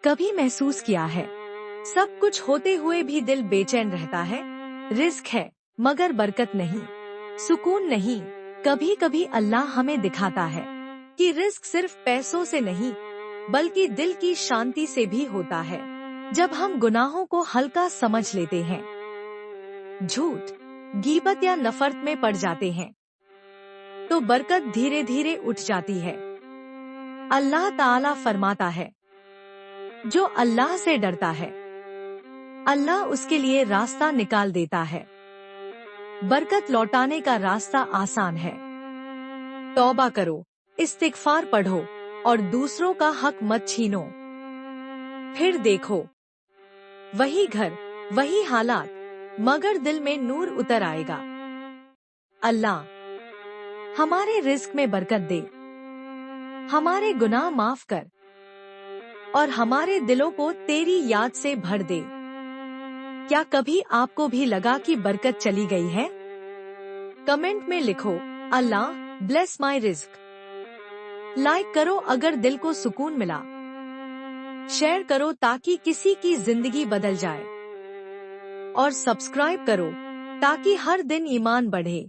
कभी महसूस किया है, सब कुछ होते हुए भी दिल बेचैन रहता है? रिस्क है मगर बरकत नहीं, सुकून नहीं। कभी कभी अल्लाह हमें दिखाता है कि रिस्क सिर्फ पैसों से नहीं बल्कि दिल की शांति से भी होता है। जब हम गुनाहों को हल्का समझ लेते हैं, झूठ, गीबत या नफरत में पड़ जाते हैं, तो बरकत धीरे धीरे उठ जाती है। अल्लाह ताला फरमाता है, जो अल्लाह से डरता है अल्लाह उसके लिए रास्ता निकाल देता है। बरकत लौटाने का रास्ता आसान है। तौबा करो, इस्तिगफार पढ़ो और दूसरों का हक मत छीनो। फिर देखो, वही घर, वही हालात, मगर दिल में नूर उतर आएगा। अल्लाह हमारे रिस्क में बरकत दे, हमारे गुनाह माफ कर और हमारे दिलों को तेरी याद से भर दे। क्या कभी आपको भी लगा कि बरकत चली गई है? कमेंट में लिखो, अल्लाह ब्लेस माई रिस्क। लाइक करो अगर दिल को सुकून मिला। शेयर करो ताकि किसी की जिंदगी बदल जाए। और सब्सक्राइब करो ताकि हर दिन ईमान बढ़े।